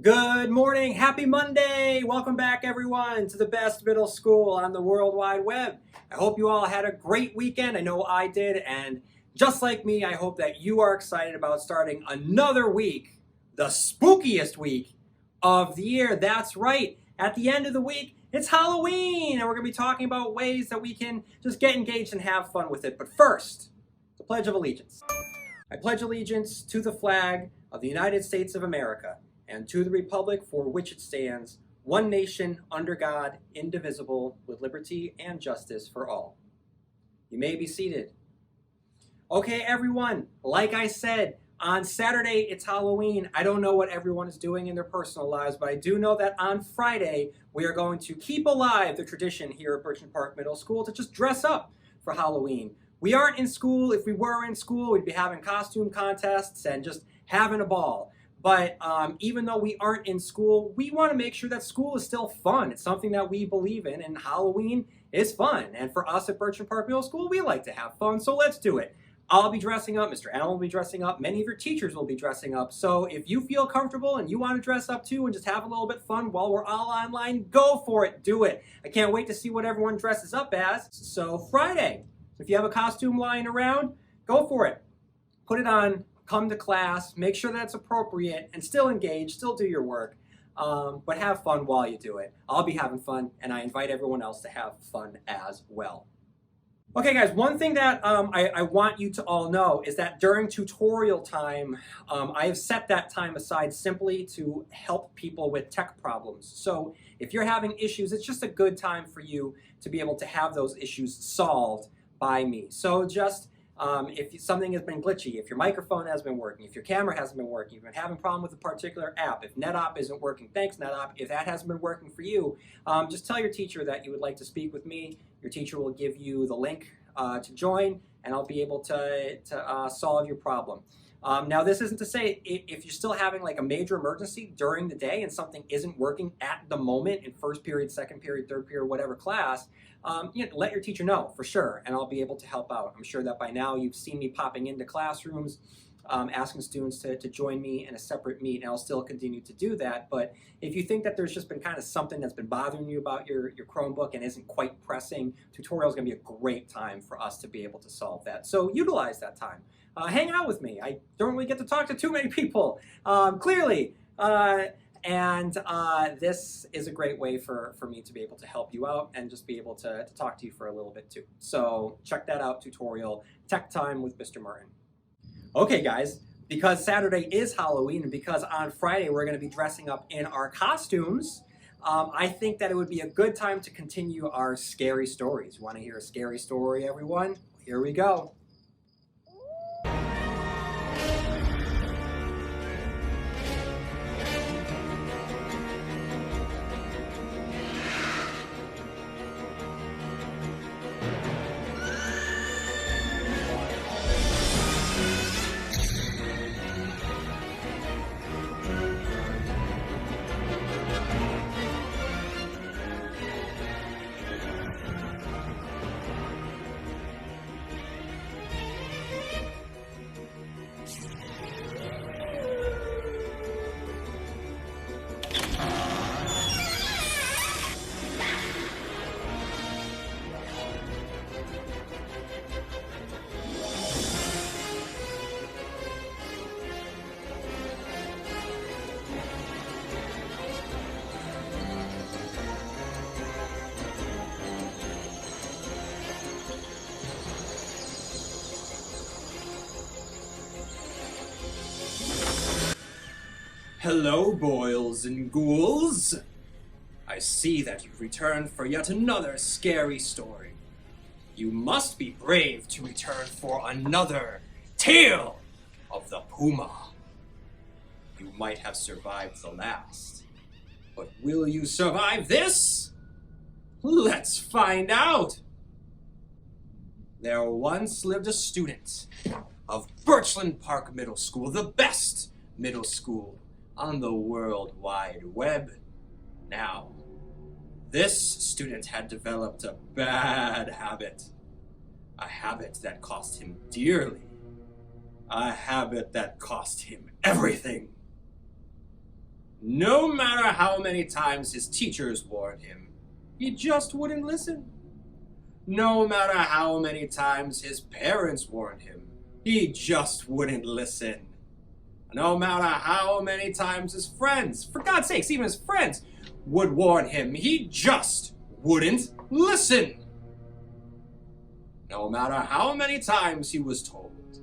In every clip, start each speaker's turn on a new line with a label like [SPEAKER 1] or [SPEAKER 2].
[SPEAKER 1] Good morning, happy Monday! Welcome back everyone to the best middle school on the World Wide Web. I hope you all had a great weekend. I know I did, and just like me, I hope that you are excited about starting another week, the spookiest week of the year. That's right, at the end of the week, it's Halloween, and we're going to be talking about ways that we can just get engaged and have fun with it. But first, the Pledge of Allegiance. I pledge allegiance to the flag of the United States of America and to the republic for which it stands, one nation, under God, indivisible, with liberty and justice for all. You may be seated. Okay, everyone, like I said, on Saturday, it's Halloween. I don't know what everyone is doing in their personal lives, but I do know that on Friday, we are going to keep alive the tradition here at Birchland Park Middle School to just dress up for Halloween. We aren't in school. If we were in school, we'd be having costume contests and just having a ball. But even though we aren't in school, we want to make sure that school is still fun. It's something that we believe in, and Halloween is fun. And for us at Birchland Park Middle School, we like to have fun, so let's do it. I'll be dressing up, Mr. Allen will be dressing up, many of your teachers will be dressing up. So if you feel comfortable and you want to dress up too and just have a little bit fun while we're all online, go for it, do it. I can't wait to see what everyone dresses up as. So Friday, if you have a costume lying around, go for it. Put it on. Come to class, make sure that's appropriate, and still engage, still do your work, but have fun while you do it. I'll be having fun, and I invite everyone else to have fun as well. Okay, guys, one thing that I want you to all know is that during tutorial time, I have set that time aside simply to help people with tech problems. So if you're having issues, it's just a good time for you to be able to have those issues solved by me. So just if something has been glitchy, if your microphone hasn't been working, if your camera hasn't been working, if you've been having a problem with a particular app, if NetOp isn't working, thanks NetOp. If that hasn't been working for you, just tell your teacher that you would like to speak with me. Your teacher will give you the link to join, and I'll be able to solve your problem. Now, this isn't to say if you're still having like a major emergency during the day and something isn't working at the moment in first period, second period, third period, whatever class, let your teacher know for sure, and I'll be able to help out. I'm sure that by now you've seen me popping into classrooms, asking students to join me in a separate meet, and I'll still continue to do that. But if you think that there's just been kind of something that's been bothering you about your Chromebook and isn't quite pressing, tutorial is going to be a great time for us to be able to solve that. So utilize that time. Hang out with me. I don't really get to talk to too many people, clearly. And this is a great way for me to be able to help you out and just be able to talk to you for a little bit too. So check that out, tutorial, Tech Time with Mr. Martin. Okay, guys, because Saturday is Halloween and because on Friday we're going to be dressing up in our costumes, I think that it would be a good time to continue our scary stories. You want to hear a scary story, everyone? Here we go. Hello, boils and ghouls. I see that you've returned for yet another scary story. You must be brave to return for another tale of the Puma. You might have survived the last, but will you survive this? Let's find out. There once lived a student of Birchland Park Middle School, the best middle school on the World Wide Web. Now, this student had developed a bad habit. A habit that cost him dearly. A habit that cost him everything. No matter how many times his teachers warned him, he just wouldn't listen. No matter how many times his parents warned him, he just wouldn't listen. No matter how many times his friends, for God's sakes, even his friends, would warn him, he just wouldn't listen. No matter how many times he was told,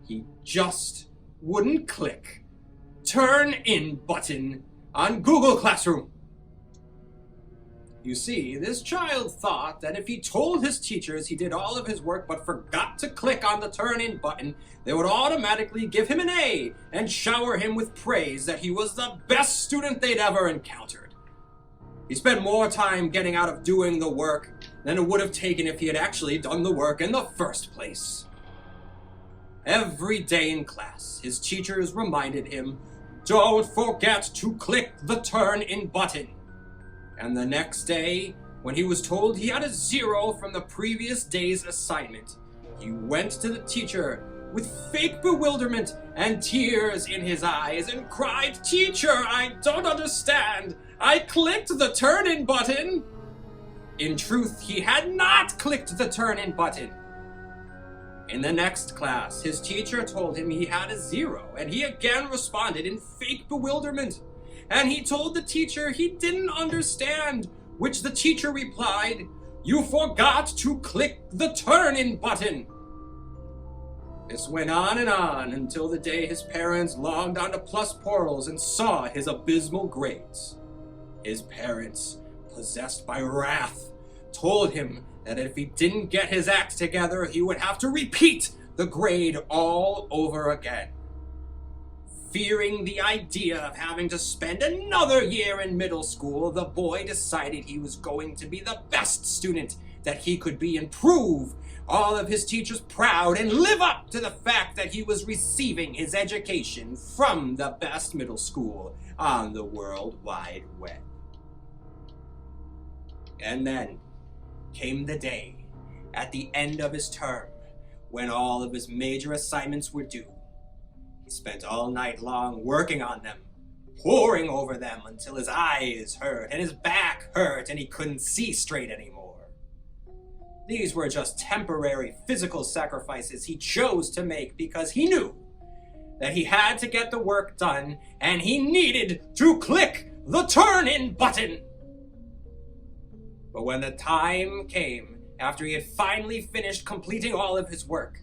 [SPEAKER 1] he just wouldn't click turn in button on Google Classroom. You see, this child thought that if he told his teachers he did all of his work but forgot to click on the turn in button, they would automatically give him an A and shower him with praise that he was the best student they'd ever encountered. He spent more time getting out of doing the work than it would have taken if he had actually done the work in the first place. Every day in class, his teachers reminded him, "Don't forget to click the turn in button." And the next day, when he was told he had a 0 from the previous day's assignment, he went to the teacher with fake bewilderment and tears in his eyes and cried, "Teacher, I don't understand. I clicked the turn-in button." In truth, he had not clicked the turn-in button. In the next class, his teacher told him he had a 0, and he again responded in fake bewilderment. And he told the teacher he didn't understand, which the teacher replied, "You forgot to click the turn-in button." This went on and on until the day his parents logged onto Plus portals and saw his abysmal grades. His parents, possessed by wrath, told him that if he didn't get his act together, he would have to repeat the grade all over again. Fearing the idea of having to spend another year in middle school, the boy decided he was going to be the best student that he could be and prove all of his teachers proud and live up to the fact that he was receiving his education from the best middle school on the World Wide Web. And then came the day at the end of his term when all of his major assignments were due. He spent all night long working on them, poring over them until his eyes hurt and his back hurt and he couldn't see straight anymore. These were just temporary physical sacrifices he chose to make because he knew that he had to get the work done and he needed to click the turn-in button. But when the time came, after he had finally finished completing all of his work,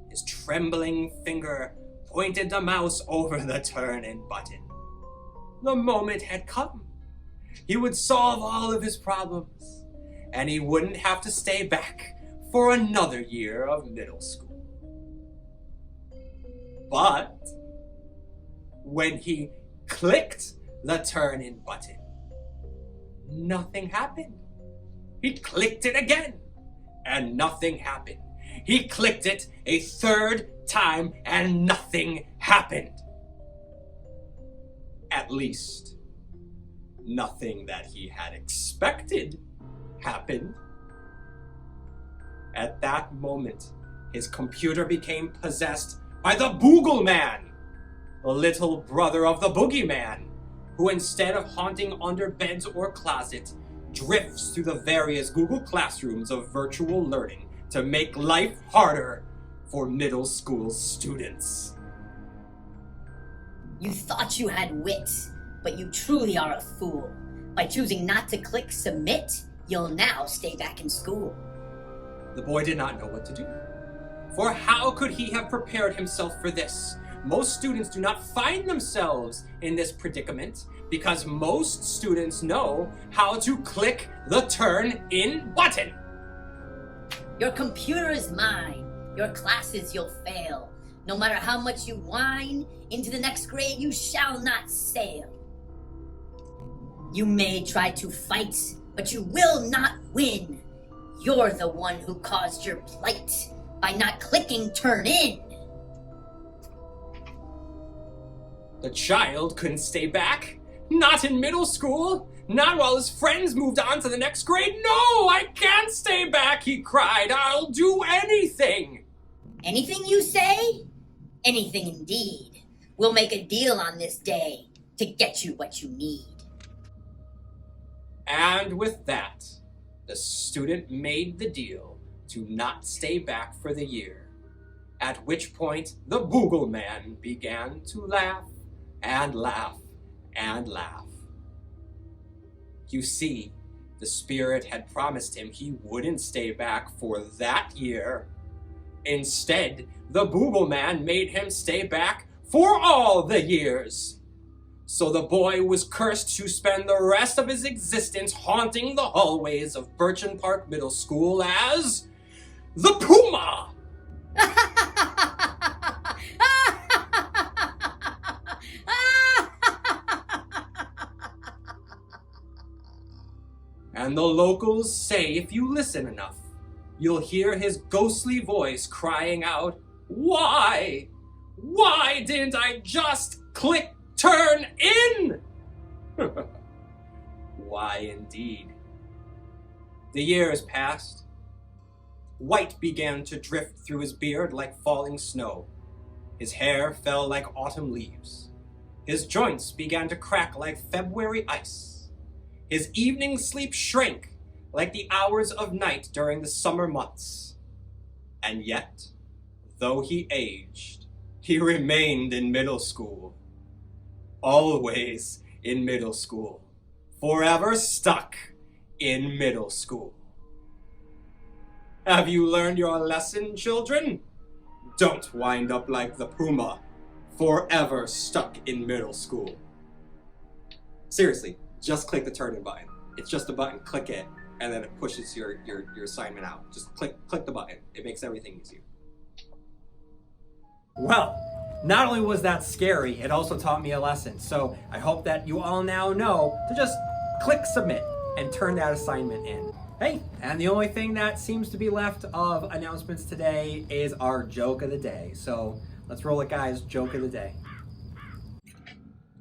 [SPEAKER 1] his trembling finger pointed the mouse over the turn-in button. The moment had come. He would solve all of his problems, and he wouldn't have to stay back for another year of middle school. But when he clicked the turn-in button, nothing happened. He clicked it again, and nothing happened. He clicked it a third time, and nothing happened. At least, nothing that he had expected happened. At that moment, his computer became possessed by the Boogle Man, the little brother of the Boogeyman, who instead of haunting under beds or closets, drifts through the various Google classrooms of virtual learning to make life harder for middle school students.
[SPEAKER 2] You thought you had wit, but you truly are a fool. By choosing not to click submit, you'll now stay back in school.
[SPEAKER 1] The boy did not know what to do. For how could he have prepared himself for this? Most students do not find themselves in this predicament because most students know how to click the turn-in button.
[SPEAKER 2] Your computer is mine. Your classes you'll fail. No matter how much you whine, into the next grade you shall not sail. You may try to fight, but you will not win. You're the one who caused your plight by not clicking turn in.
[SPEAKER 1] The child couldn't stay back. Not in middle school. Not while his friends moved on to the next grade. No, I can't stay back, he cried. I'll do anything.
[SPEAKER 2] Anything you say? Anything indeed. We'll make a deal on this day. to get you what you need.
[SPEAKER 1] And with that, the student made the deal to not stay back for the year, at which point the Boogle Man began to laugh and laugh and laugh. You see, the spirit had promised him he wouldn't stay back for that year. Instead, the Boogle Man made him stay back for all the years. So the boy was cursed to spend the rest of his existence haunting the hallways of Birchen Park Middle School as the Puma. And the locals say if you listen enough, you'll hear his ghostly voice crying out, "Why? Why didn't I just click turn in?" Why indeed. The years passed. White began to drift through his beard like falling snow. His hair fell like autumn leaves. His joints began to crack like February ice. His evening sleep shrank like the hours of night during the summer months. And yet, though he aged, he remained in middle school. Always in middle school. Forever stuck in middle school. Have you learned your lesson, children? Don't wind up like the Puma, forever stuck in middle school. Seriously, just click the turn in button. It's just a button, click it, and then it pushes your assignment out. Just click the button. It makes everything easier. Well, not only was that scary, it also taught me a lesson. So I hope that you all now know to just click submit and turn that assignment in. Hey, and the only thing that seems to be left of announcements today is our joke of the day. So let's roll it, guys. Joke of the day.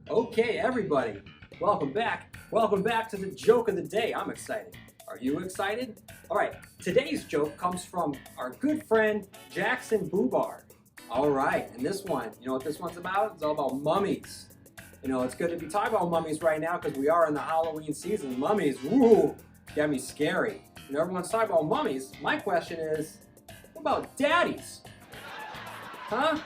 [SPEAKER 1] Okay, everybody. Welcome back. Welcome back to the joke of the day. I'm excited. Are you excited? All right, today's joke comes from our good friend, Jackson Boobar. All right, and this one, you know what this one's about? It's all about mummies. You know, it's good to be talking about mummies right now because we are in the Halloween season. Mummies, woo, got me scary. You know, everyone's talking about mummies. My question is, what about daddies? Huh?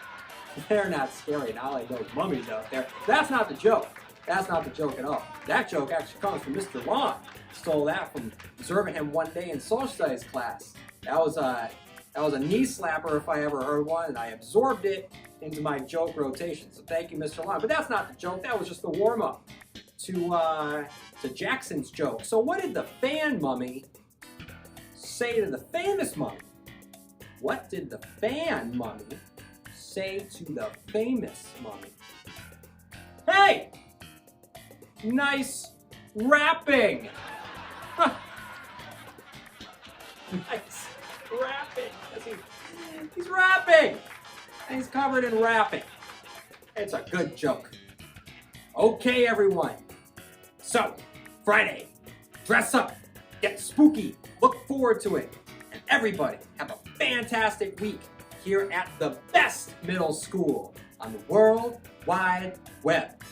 [SPEAKER 1] They're not scary. Not like those mummies out there. That's not the joke. That's not the joke at all. That joke actually comes from Mr. Long. Stole that from observing him one day in social studies class. That was a knee slapper if I ever heard one, and I absorbed it into my joke rotation. So thank you, Mr. Long. But that's not the joke. That was just the warm-up to Jackson's joke. So what did the fan mummy say to the famous mummy? What did the fan mummy say to the famous mummy? Hey! Nice rapping! Nice rapping. He's rapping! And he's covered in rapping. It's a good joke. Okay, everyone. So, Friday, dress up, get spooky, look forward to it, and everybody have a fantastic week here at the best middle school on the World Wide Web.